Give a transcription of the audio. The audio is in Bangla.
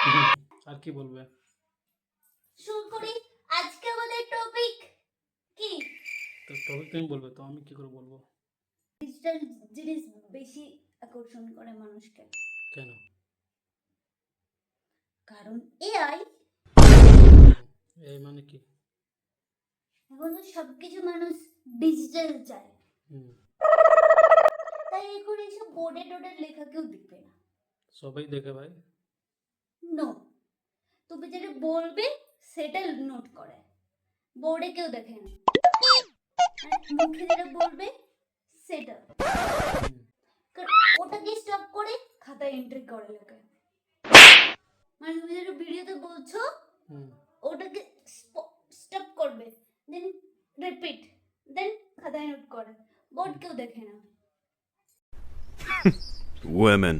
হুম, আর কি বলবে? শুরু করি। আজকে আমাদের টপিক কি? তো টপিক তুমি বলবে তো আমি কি করে বলবো? ডিজিটাল জিনিস বেশি আকর্ষণ করে মানুষকে, কেন? কারণ এআই। এই মানে কি? এখন তো সবকিছু মানুষ ডিজিটাল চায়, হুম, তাই এখন এইসব বোর্ডে টোডে লেখা কেউ দেখবে না। সবাই দেখে ভাই। নো, তুমি যেটা বলবে সেটা নোট করে, বোর্ডে কেউ দেখে না। আর মুখে যেটা বলবে সেটা, হুম, কারণ ওটাকে স্টপ করে খাতায় এন্ট্রি করে লোকে। মানে তুমি যেটা ভিডিওতে বলছো হুম। ওটাকে স্টপ করবে, দেন রিপিট, দেন খাতায় নোট করে, বোর্ড কেউ দেখে না। Women.